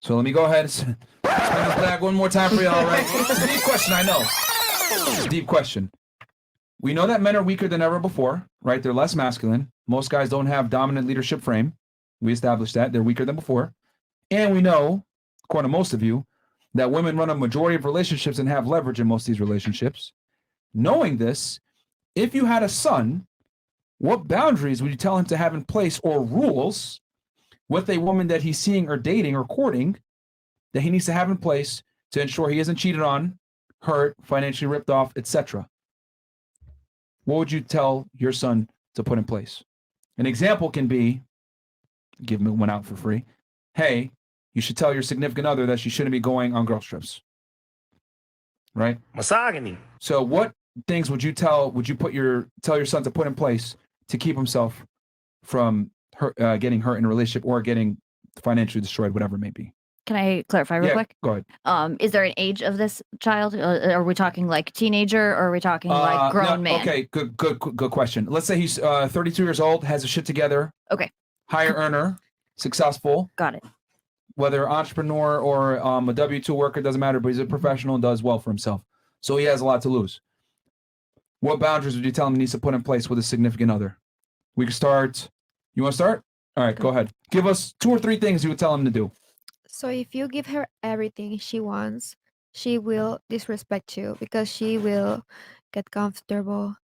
So let me go ahead and spin this back one more time for y'all, right? It's a deep question, I know. It's a deep question. We know that men are weaker than ever before, right? They're less masculine. Most guys don't have dominant leadership frame. We established that. They're weaker than before. And we know, according to most of you, that women run a majority of relationships and have leverage in most of these relationships. Knowing this, if you had a son, what boundaries would you tell him to have in place or rules with a woman that he's seeing or dating or courting that he needs to have in place to ensure he isn't cheated on, hurt, financially ripped off, etc.? What would you tell your son to put in place? An example can be, give him one out for free. Hey, you should tell your significant other that she shouldn't be going on girls trips. Right? Misogyny. So what things would you tell your son to put in place to keep himself from getting hurt in a relationship or getting financially destroyed, whatever it may be? Can I clarify real quick? Go ahead. Is there an age of this child? Are we talking like teenager or are we talking like grown man? Okay, good question. Let's say he's 32 years old, has his shit together. Okay. Higher earner, successful. Got it. Whether entrepreneur or a W-2 worker, doesn't matter, but he's a professional and does well for himself. So he has a lot to lose. What boundaries would you tell him he needs to put in place with a significant other? We can start. You want to start? All right, go ahead. Give us 2 or 3 things you would tell him to do. So if you give her everything she wants, she will disrespect you because she will get comfortable.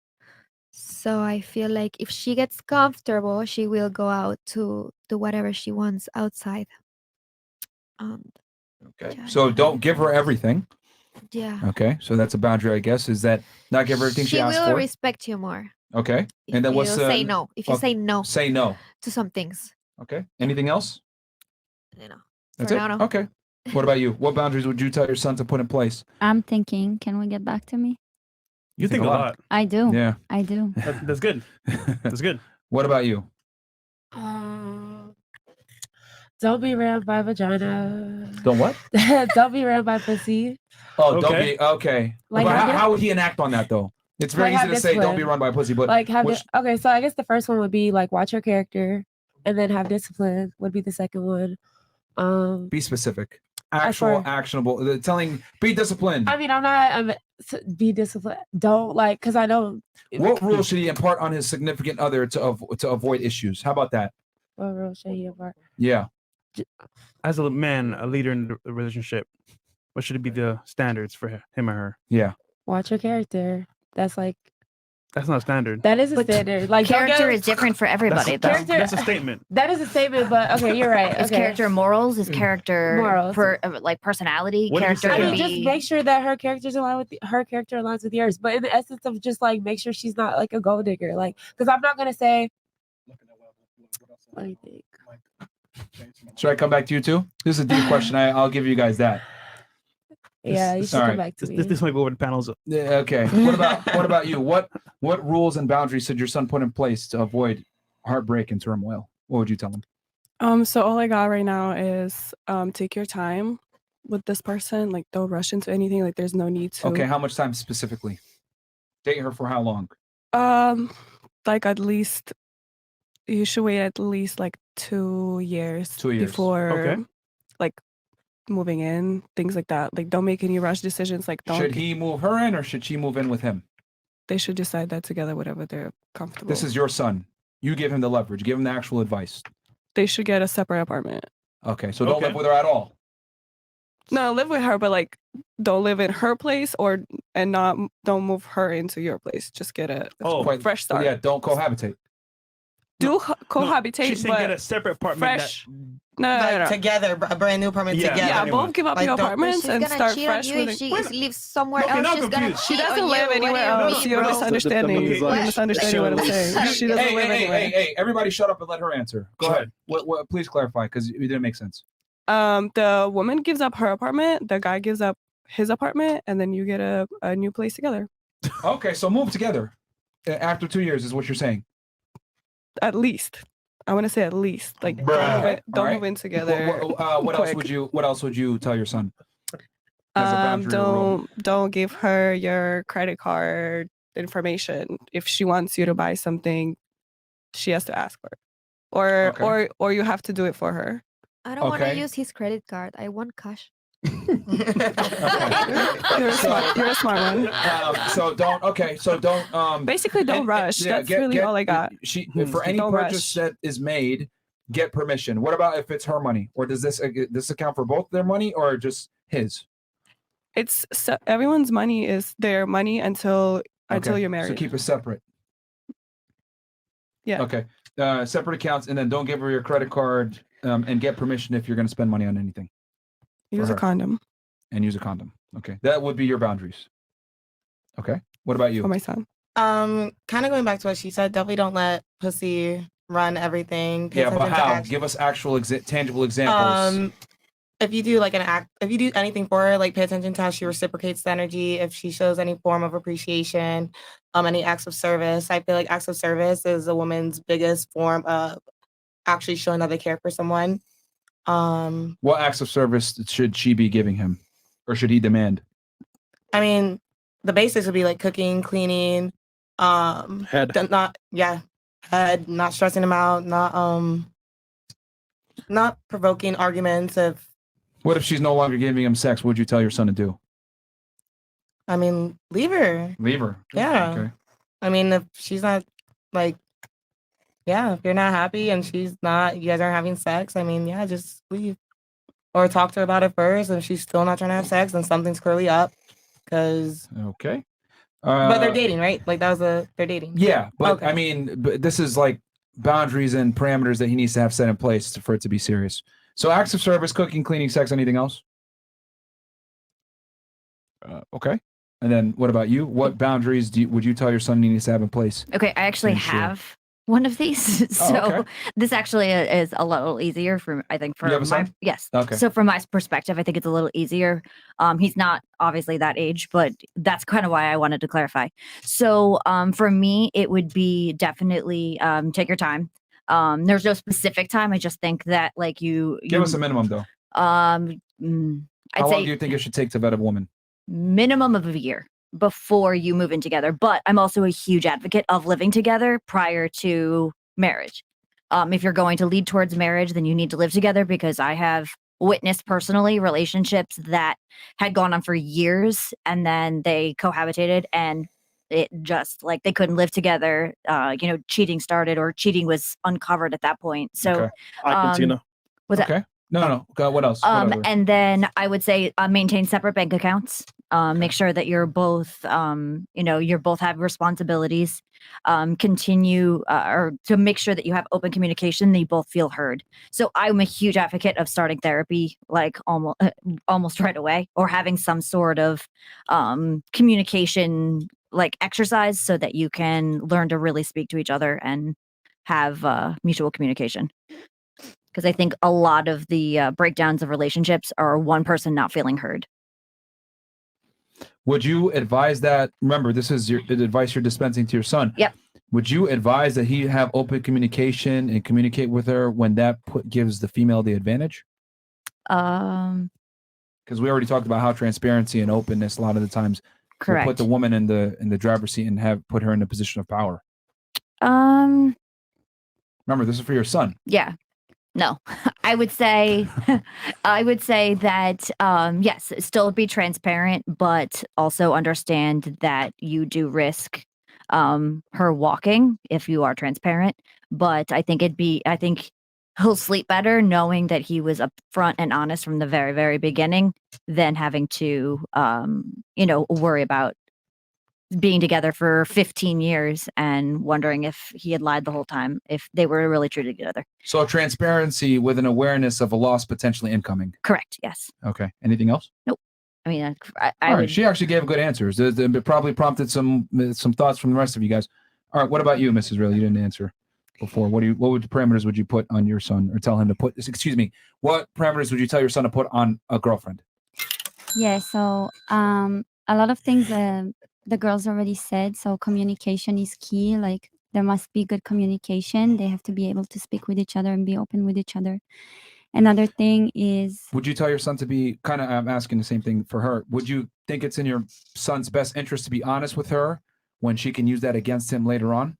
So I feel like if she gets comfortable, she will go out to do whatever she wants outside. Okay. Yeah, So don't give her everything. yeah. Okay. So that's a boundary, I guess. Is that not give her everything she asked will for? respect you more. Okay. If And then you what's say no? If you say no Say no. to some things, Okay. Anything else? you know. That's For it. now, no. Okay. What about you? What boundaries would you tell your son to put in place? I'm thinking, can we get back to me? You think a lot. I do. Yeah. I do. That's good. That's good. What about you? Don't be ran by vagina. Don't what? Don't be ran by pussy. Oh, Okay. don't be okay. Like, But I get- how would he enact on that though? It's very Like, easy have to say don't be discipline. run by a pussy, but Like have which- okay, so I guess the first one would be like watch your character, and then have discipline would be the second one. be specific. As for- Actionable. Telling be disciplined. I mean, I'm not be disciplined. Don't like because I know What rules should he impart on his significant other to avoid issues? How about that? what rule should he impart? Yeah. As a man, a leader in the relationship, what should be the standards for him or her? Yeah. Watch your character. That's like That's not standard. that is a But standard. Like don't Character get- is different for everybody. That's, though. that's a statement. That is a statement, but okay, you're right. Is okay. character morals? Is character Morals. like personality? What did you Character say? I can mean, just be. make sure that her character's aligned with her character aligns with yours. But in the essence of just like make sure she's not like a gold digger, like because I'm not gonna say. What do you think? Should I come back to you too? This is a deep question. I'll give you guys that. Yeah, you should all come right. back to me. This might go over the panels. Yeah, okay. What about you? What rules and boundaries should your son put in place to avoid heartbreak and turmoil? What would you tell him? So all I got right now is take your time with this person. Like don't rush into anything. Like there's no need to. Okay, how much time specifically? Date her for how long? Like at least you should wait at least like 2 years. 2 years. Before Okay. like moving in, things like that. Like don't make any rush decisions. Like don't Should he move her in or should she move in with him? they should decide that together, whatever they're comfortable. This is your son. You give him the leverage. Give him the actual advice. They should get a separate apartment. Okay, so don't Okay. live with her at all. No, live with her, but like don't live in her place and don't move her into your place. Just get a Oh, Quite fresh start. Yeah, don't cohabitate. Cohabitate, She's saying but get a separate apartment. fresh. No. Together, a brand new apartment Yeah. together. Yeah, anyone. both give up Like, your don't- apartments She's and gonna start cheat on fresh you with if it. she Wait. lives somewhere Okay, else. now I'm She's gonna confused. She cheat doesn't on live you. anywhere What do you else. mean, You're bro? misunderstanding. What? You're misunderstanding what I'm saying. She doesn't live anywhere. Hey, everybody shut up and let her answer. Go ahead. What, please clarify because it didn't make sense. The woman gives up her apartment, the guy gives up his apartment, and then you get a new place together. Okay, so move together after 2 years is what you're saying. At least. I want to say at least. Like Bruh. don't Alright. move in together. What else quick. would you tell your son? As a boundary or rule? Don't give her your credit card information. If she wants you to buy something, she has to ask for it. Okay. Or you have to do it for her. I don't want to Okay. use his credit card. I want cash. You're a smart one. So don't. Okay. So don't. Basically, don't rush. yeah, That's really all I got. She Hmm. for any Don't purchase rush. that is made, get permission. What about if it's her money, or does this account for both their money or just his? It's everyone's money is their money until Okay, you're married. So keep it separate. Yeah. Okay. Separate accounts, and then don't give her your credit card, and get permission if you're going to spend money on anything, Use for a her. condom and use a condom. Okay, that would be your boundaries. Okay. What about you? for my son. Kind of going back to what she said, definitely don't let pussy run everything. Pay Yeah, but attention to how? action. Give us actual tangible examples. If you do like if you do anything for her, like pay attention to how she reciprocates the energy. If she shows any form of appreciation, any acts of service. I feel like acts of service is a woman's biggest form of actually showing that they care for someone. What acts of service should she be giving him, or should he demand? I mean, the basics would be like cooking, cleaning, Head. head, not stressing him out, not provoking arguments. What if she's no longer giving him sex? What would you tell your son to do? I mean, leave her. Leave her. Yeah. Okay. I mean, if she's not like, if you're not happy and you guys aren't having sex, I mean, just leave. Or talk to her about it first. And if she's still not trying to have sex, then something's clearly up. Okay. But they're dating, right? Like they're dating. Yeah, but Okay. I mean, this is like boundaries and parameters that he needs to have set in place for it to be serious. So acts of service, cooking, cleaning, sex, anything else? Okay. And then what about you? What boundaries would you tell your son he needs to have in place? Okay, I actually Ensure. have one of these, so okay. this actually is a little easier for I think for You have a my son? yes. Okay. So from my perspective, I think it's a little easier. He's not obviously that age, but that's kind of why I wanted to clarify. So for me, it would be definitely take your time. There's no specific time. I just think that like you Give us a minimum though. I'd How long say do you think it should take to vet a woman? minimum of a year before you move in together. But I'm also a huge advocate of living together prior to marriage. If you're going to lead towards marriage, then you need to live together, because I have witnessed personally relationships that had gone on for years and then they cohabitated and it just like they couldn't live together. Cheating started or cheating was uncovered at that point. So Okay. Argentina. was that Okay. No. God, what else? What other? and then I would say maintain separate bank accounts. Make sure that you're both, you're both have responsibilities. Continue or to make sure that you have open communication, that you both feel heard. So I'm a huge advocate of starting therapy like almost right away, or having some sort of communication like exercise, so that you can learn to really speak to each other and have mutual communication. Because I think a lot of the breakdowns of relationships are one person not feeling heard. Would you advise that? Remember, this is the advice you're dispensing to your son. Yep. Would you advise that he have open communication and communicate with her when that gives the female the advantage? Um, Because we already talked about how transparency and openness a lot of the times will correct. put the woman in the driver's seat and put her in a position of power. Um, Remember, this is for your son. yeah. No, I would say, that, yes, still be transparent, but also understand that you do risk, her walking if you are transparent. But I think he'll sleep better knowing that he was upfront and honest from the very, very beginning than having to, worry about being together for 15 years and wondering if he had lied the whole time, if they were really true to together. So transparency with an awareness of a loss potentially incoming. Correct. Yes. Okay. Anything else? I mean, I All right. would, She actually gave good answers. It probably prompted some thoughts from the rest of you guys. All right. What about you, Mrs. Real? You didn't answer before. What parameters would you put on your son, or tell him to put? Excuse me. What parameters would you tell your son to put on a girlfriend? Yeah, so a lot of things the girls already said. So communication is key. Like there must be good communication. They have to be able to speak with each other and be open with each other. Another thing is, Would you tell your son to be I'm asking the same thing for her. Would you think it's in your son's best interest to be honest with her when she can use that against him later on?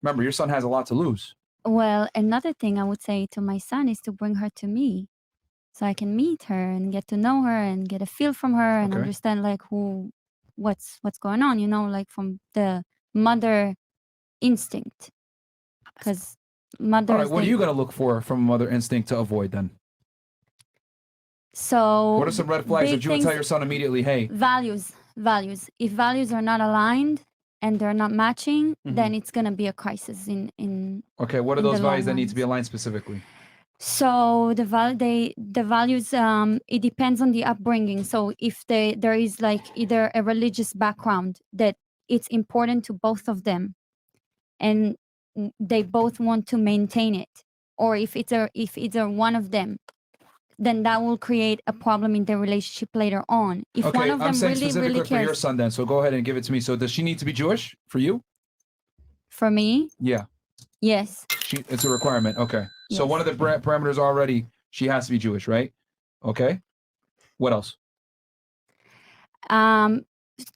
Remember, your son has a lot to lose. Well, another thing I would say to my son is to bring her to me, so I can meet her and get to know her and get a feel from her and Okay. understand like what's going on. Like from the mother instinct, because All mothers. right. What are you going to look for from a mother instinct to avoid then? So What are some red flags big that you would tell things- your son immediately? Hey, values? If values are not aligned and they're not matching, then it's gonna be a crisis in okay. What are in the those values long that need to be runs. aligned specifically? So the values, it depends on the upbringing. So if there is like either a religious background that it's important to both of them, and they both want to maintain it, or if either one of them, then that will create a problem in the relationship later on. If Okay, one of them I'm saying really specifically for your cares son then. So go ahead and give it to me. So does she need to be Jewish for you? for me, Yeah, yes, it's a requirement. Okay. So Yes. one of the parameters already, she has to be Jewish, right? Okay. What else?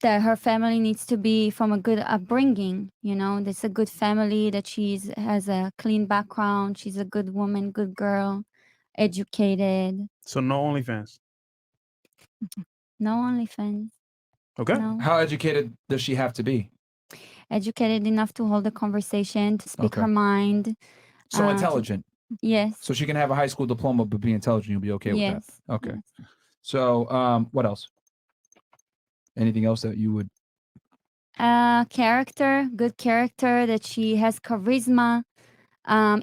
that her family needs to be from a good upbringing. That's a good family, that has a clean background, she's a good woman, good girl, educated. So no OnlyFans. No OnlyFans. Okay. No. How educated does she have to be? Educated enough to hold a conversation, to speak Okay. her mind. So to- intelligent. Yes. So she can have a high school diploma but be intelligent. You'll be okay with Yes. that. Okay. yes. So what else? Anything else that you would? Character, good character, that she has charisma.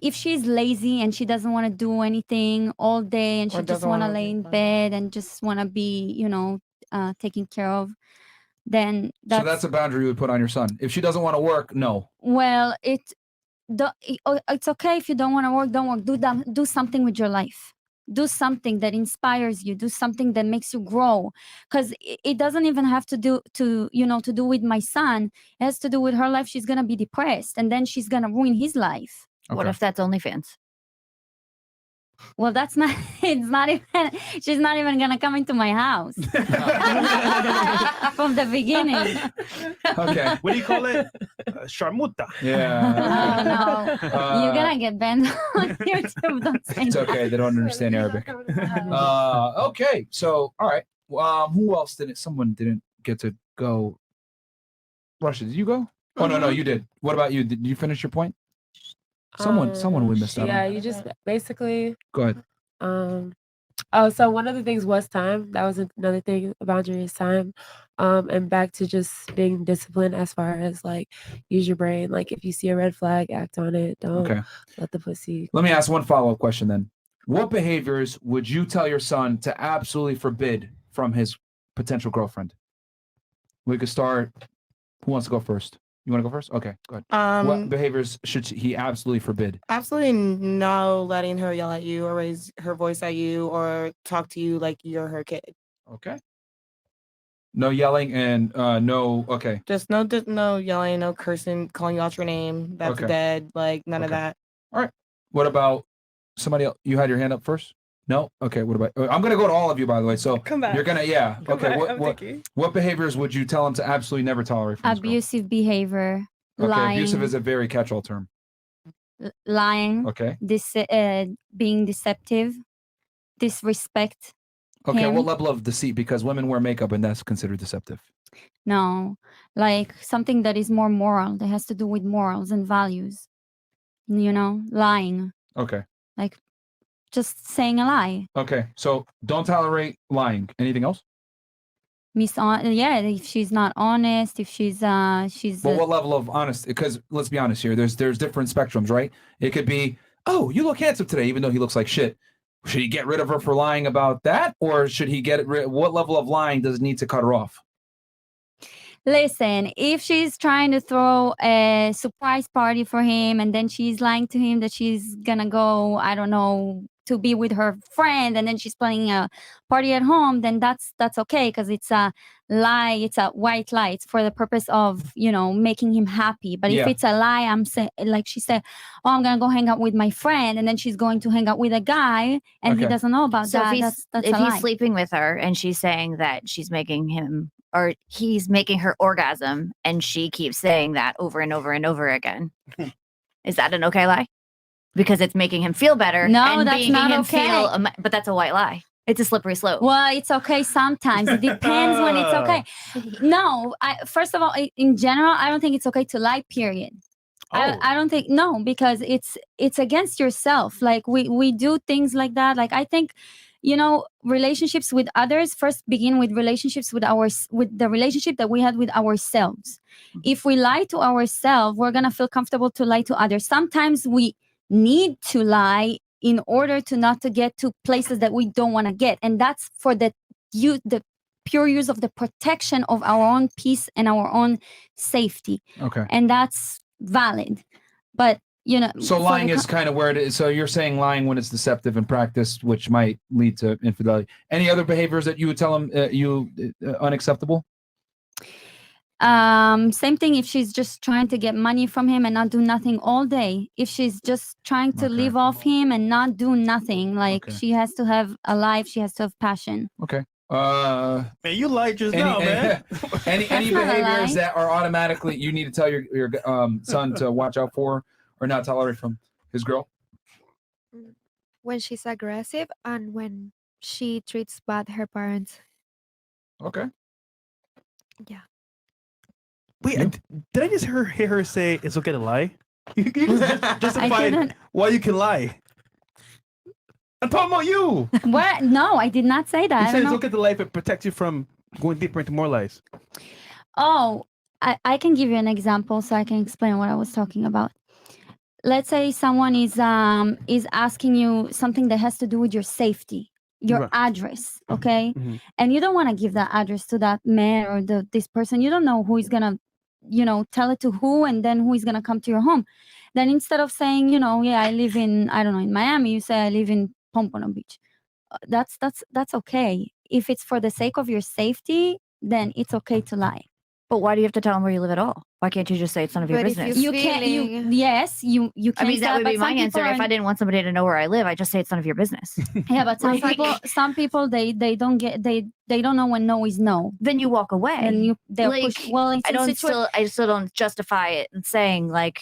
If she's lazy and she doesn't want to do anything all day and Or she just doesn't want to wanna lay be in fun. bed and just want to be, taken care of, then So that's a boundary you would put on your son. If she doesn't want to work, no. well, it's okay if you don't want to work, don't work. Do something with your life. Do something that inspires you. Do something that makes you grow. Because it doesn't even have to do with my son. It has to do with her life. She's gonna be depressed, and then she's gonna ruin his life. What Okay. if that's OnlyFans? Well, that's not. It's not even. She's not even gonna come into my house from the beginning. Okay. What do you call it? Sharmuta. Yeah. Oh no, you're gonna get banned on YouTube. Don't say It's that. okay. They don't understand Arabic. Okay. So, all right. Who else didn't? Someone didn't get to go. Russia, did you go? Oh no, you did. What about you? Did you finish your point? Someone we missed out Yeah, on. you just basically. Go ahead. So one of the things was time. That was another thing. A boundary is time. And back to just being disciplined as far as like use your brain. Like if you see a red flag, act on it. Don't Okay. let the pussy. Let me ask one follow-up question then. What behaviors would you tell your son to absolutely forbid from his potential girlfriend? We could start. Who wants to go first? You want to go first? Okay, go ahead. What behaviors should he absolutely forbid? Absolutely no letting her yell at you or raise her voice at you or talk to you like you're her kid. Okay. No yelling and no. Okay. Just no yelling, no cursing, calling you out your name. That's Okay. dead. Like none of Okay. that. All right. What about somebody else? You had your hand up first? No? Okay. What about? I'm gonna go to all of you, by the way. So Come back. you're gonna, yeah. Come Okay. back, I'm What thinking. what behaviors would you tell him to absolutely never tolerate from his girl? Abusive behavior, Okay. lying, Abusive is a very catch-all term. lying, Okay. being deceptive, disrespect. Okay. Him. What level of deceit? Because women wear makeup and that's considered deceptive. No, like something that is more moral, that has to do with morals and values. Lying, Okay. like just saying a lie. Okay. So don't tolerate lying. Anything else? Yeah, if she's not honest, if she's Well, what level of honesty? Because let's be honest here. There's different spectrums, right? It could be, oh, you look handsome today, even though he looks like shit. Should he get rid of her for lying about that, or should he get rid? What level of lying does it need to cut her off? Listen, if she's trying to throw a surprise party for him and then she's lying to him that she's gonna go, I don't know, to be with her friend and then she's planning a party at home, then that's okay because it's a lie, it's a white lie. It's for the purpose of, making him happy. But if Yeah. it's a lie, I'm saying, like she said, oh, I'm gonna go hang out with my friend, and then she's going to hang out with a guy and he Okay. doesn't know about So that. if That's a he's lie. sleeping with her and she's saying that she's making him or he's making her orgasm and she keeps saying that over and over and over again, is that an okay lie? because it's making him feel better. No, and that's making not him okay. feel, but that's a white lie. It's a slippery slope. Well, it's okay sometimes. It depends when it's okay. No, first of all, in general, I don't think it's okay to lie, period. I don't think, no, because it's against yourself. Like we do things like that. Like I think, relationships with others first begin with relationships with the relationship that we had with ourselves. If we lie to ourselves, we're gonna feel comfortable to lie to others. Sometimes we need to lie in order to not to get to places that we don't want to get, and that's for the pure use of the protection of our own peace and our own safety. Okay. And that's valid, but So lying is kind of where it is. So you're saying lying when it's deceptive in practice, which might lead to infidelity. Any other behaviors that you would tell them unacceptable? Same thing if she's just trying to get money from him and not do nothing all day. If she's just trying to live off him and not do nothing, like she has to have a life, she has to have passion. Okay. Man, you lied just now, man. Any not a behaviors lie. that are automatically you need to tell your son to watch out for or not tolerate from his girl? When she's aggressive and when she treats bad her parents. Okay. Yeah. Wait, did I just hear her say it's okay to lie? You just justify didn't. why you can lie. I'm talking about you. What? No, I did not say that. You I said don't it's know. okay to lie if it protects you from going deeper into more lies. Oh, I can give you an example so I can explain what I was talking about. Let's say someone is asking you something that has to do with your safety, your Right. address, okay? Mhm. And you don't want to give that address to that man or this person. You don't know who is gonna, tell it to who, and then who is gonna come to your home. Then instead of saying, yeah, I live in, I don't know, in Miami, you say I live in Pompano Beach. That's okay. If it's for the sake of your safety, then it's okay to lie. But why do you have to tell him where you live at all? Why can't you just say it's none of your But if business? you- You can't. feeling- Yes, you can. I mean, that would but be my some answer. people If are- I didn't want somebody to know where I live, I just say it's none of your business. Yeah, but some Like- people they don't get they don't know when no is no, Then you walk away. and they'll Like, push. Well, it's I still don't justify it and saying like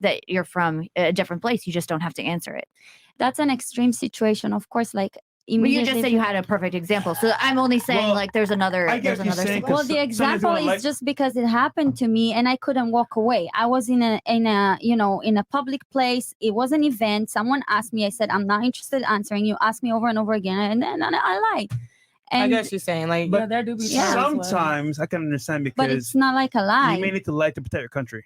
that you're from a different place. You just don't have to answer it. That's an extreme situation, of course. Like But you immediately. just said you had a perfect example. So I'm only saying Well, like there's another I get what you're saying, situation. Well, the Because sometimes example when I is like- just because it happened to me and I couldn't walk away. I was in a in a public place. It was an event. Someone asked me. I said, I'm not interested in answering. You asked me over and over again, and then I lied. I And guess you're saying like Yeah, there do be times when- Sometimes I can understand but because it's not like a lie. you may need to lie to protect your country.